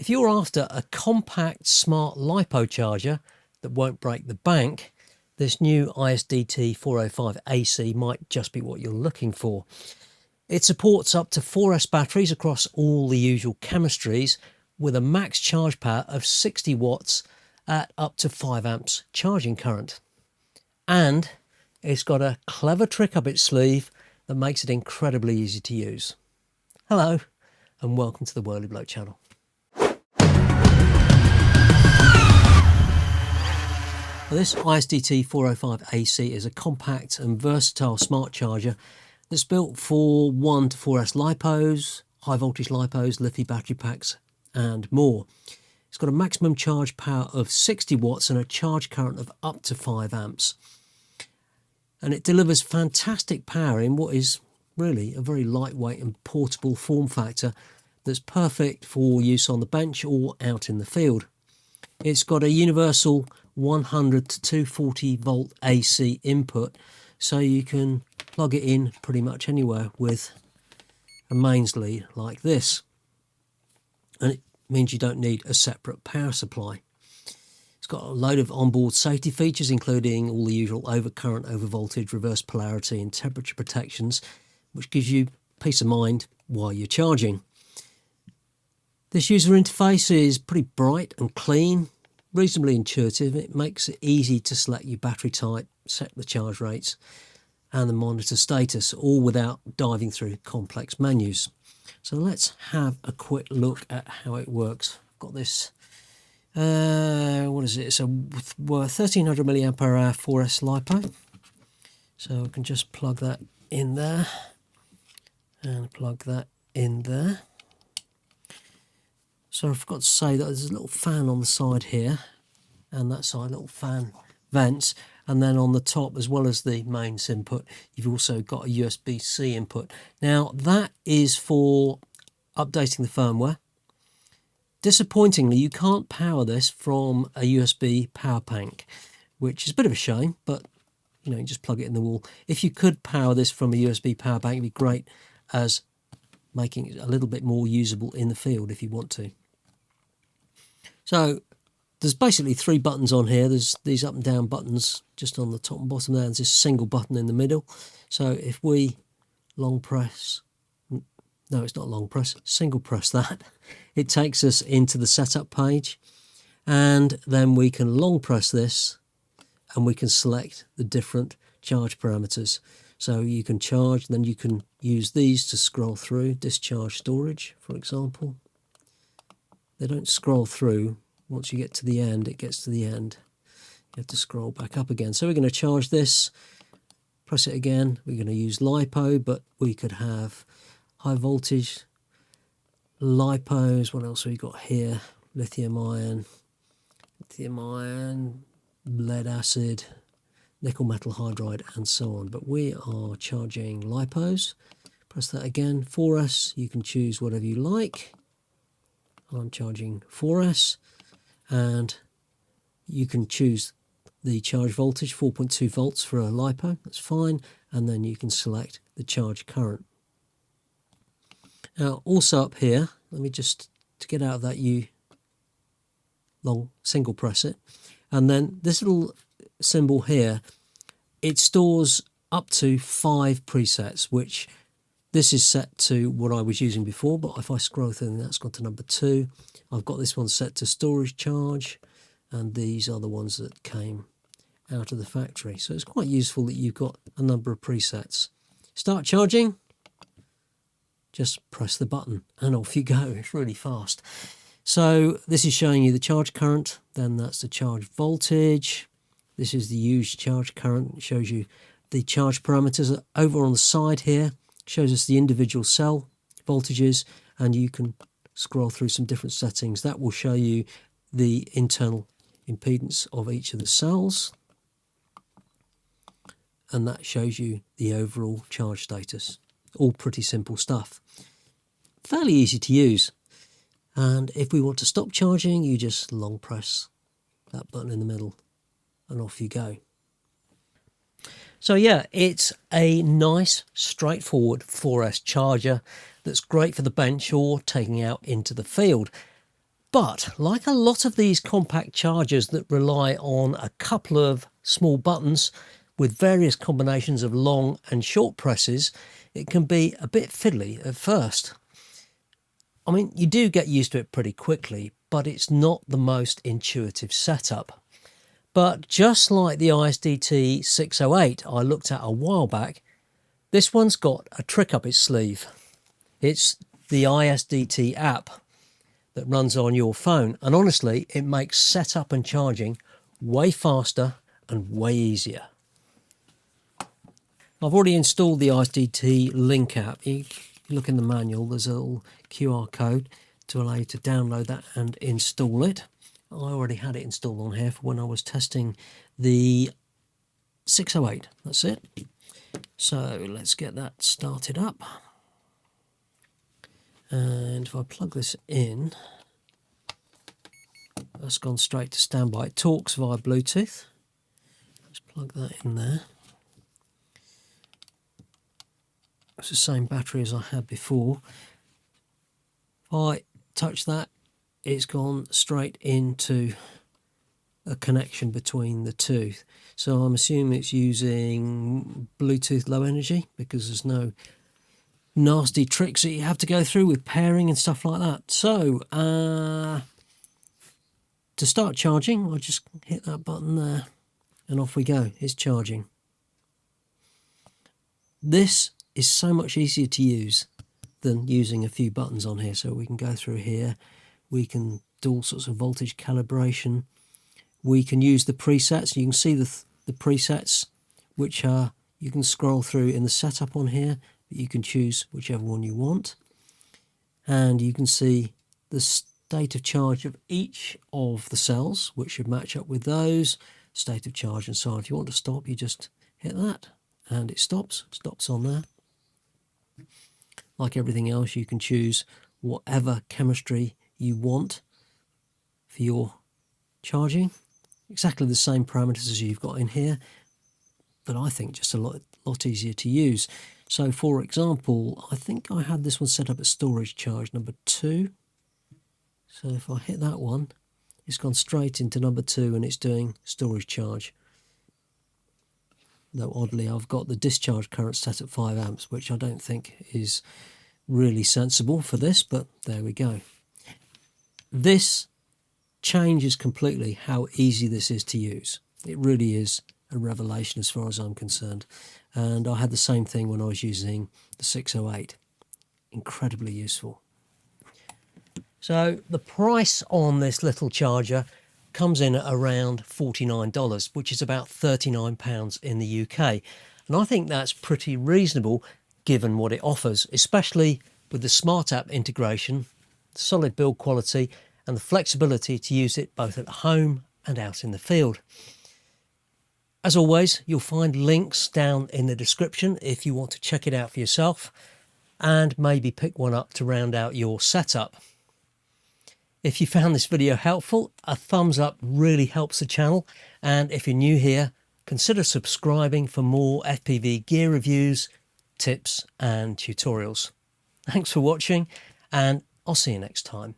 If you're after a compact, smart LiPo charger that won't break the bank, this new ISDT 405AC might just be what you're looking for. It supports up to 4S batteries across all the usual chemistries with a max charge power of 60 watts at up to 5 amps charging current. And it's got a clever trick up its sleeve that makes it incredibly easy to use. Hello and welcome to the Whirly Bloke channel. This ISDT 405AC is a compact and versatile smart charger that's built for 1 to 4S LiPos, high voltage LiPos, lithium battery packs and more. It's got a maximum charge power of 60 watts and a charge current of up to 5 amps. And it delivers fantastic power in what is really a very lightweight and portable form factor that's perfect for use on the bench or out in the field. It's got a universal 100 to 240 volt AC input, so you can plug it in pretty much anywhere with a mains lead like this. And it means you don't need a separate power supply. It's got a load of onboard safety features, including all the usual overcurrent, overvoltage, reverse polarity and temperature protections, which gives you peace of mind while you're charging. This user interface is pretty bright and clean, reasonably intuitive. It makes it easy to select your battery type, set the charge rates and the monitor status, all without diving through complex menus. So let's have a quick look at how it works. I've got this, what is it? It's a 1300 milliamp hour 4S LiPo. So I can just plug that in there and plug that in there. So I forgot to say that there's a little fan on the side here and that side, little fan vents, and then on the top, as well as the mains input, you've also got a USB-C input. Now that is for updating the firmware. Disappointingly, you can't power this from a USB power bank, which is a bit of a shame, but you know, you just plug it in the wall. If you could power this from a USB power bank, it'd be great, as making it a little bit more usable in the field if you want to. So there's basically 3 buttons on here. There's these up and down buttons just on the top and bottom there. There's this single button in the middle. So if we long press, no, it's not long press, single press that, it takes us into the setup page, and then we can long press this and we can select the different charge parameters. So you can charge, then you can use these to scroll through, discharge storage, for example. They don't scroll through. Once you get to the end, it gets to the end. You have to scroll back up again. So we're going to charge this, press it again. We're going to use LiPo, but we could have high voltage LiPos. What else have we got here? Lithium ion, lead acid, nickel metal hydride and so on. But we are charging LiPos. Press that again. 4S, you can choose whatever you like. I'm charging 4S, and you can choose the charge voltage, 4.2 volts for a LiPo, that's fine, and then you can select the charge current. Now also up here, let me just, to get out of that, you long single press it, and then this little symbol here, it stores up to 5 presets, which this is set to what I was using before, but if I scroll through, that's gone to number 2. I've got this one set to storage charge, and these are the ones that came out of the factory. So it's quite useful that you've got a number of presets. Start charging, just press the button and off you go. It's really fast. So this is showing you the charge current, then that's the charge voltage. This is the used charge current. It shows you the charge parameters. Over on the side here, shows us the individual cell voltages, and you can scroll through some different settings. That will show you the internal impedance of each of the cells, and that shows you the overall charge status. All pretty simple stuff. Fairly easy to use. And if we want to stop charging, you just long press that button in the middle and off you go. So yeah, it's a nice, straightforward 4S charger that's great for the bench or taking out into the field. But like a lot of these compact chargers that rely on a couple of small buttons with various combinations of long and short presses, it can be a bit fiddly at first. I mean, you do get used to it pretty quickly, but it's not the most intuitive setup. But just like the ISDT 405 I looked at a while back, this one's got a trick up its sleeve. It's the ISDT app that runs on your phone, and honestly it makes setup and charging way faster and way easier. I've already installed the ISDT Link app. You look in the manual, there's a little QR code to allow you to download that and install it. I already had it installed on here for when I was testing the 608. That's it. So let's get that started up. And if I plug this in, that's gone straight to standby. It talks via Bluetooth. Let's plug that in there. It's the same battery as I had before. If I touch that, it's gone straight into a connection between the two. So I'm assuming it's using Bluetooth low energy, because there's no nasty tricks that you have to go through with pairing and stuff like that. So to start charging, I'll just hit that button there and off we go. It's charging. This is so much easier to use than using a few buttons on here. So we can go through here, we can do all sorts of voltage calibration, we can use the presets. You can see the presets, which are, you can scroll through in the setup on here, but you can choose whichever one you want, and you can see the state of charge of each of the cells, which should match up with those, state of charge and so on. If you want to stop, you just hit that and it stops on there. Like everything else, you can choose whatever chemistry you want for your charging. Exactly the same parameters as you've got in here, but I think just a lot easier to use. So for example, I think I had this one set up at storage charge number 2. So if I hit that one, it's gone straight into number 2 and it's doing storage charge. Though oddly, I've got the discharge current set at 5 amps, which I don't think is really sensible for this, but there we go. This changes completely how easy this is to use. It really is a revelation as far as I'm concerned. And I had the same thing when I was using the 608. Incredibly useful. So the price on this little charger comes in at around $49, which is about £39 in the UK. And I think that's pretty reasonable given what it offers, especially with the Smart App integration, solid build quality, and the flexibility to use it both at home and out in the field. As always, you'll find links down in the description if you want to check it out for yourself and maybe pick one up to round out your setup. If you found this video helpful, a thumbs up really helps the channel, and if you're new here, consider subscribing for more FPV gear reviews, tips and tutorials. Thanks for watching, and I'll see you next time.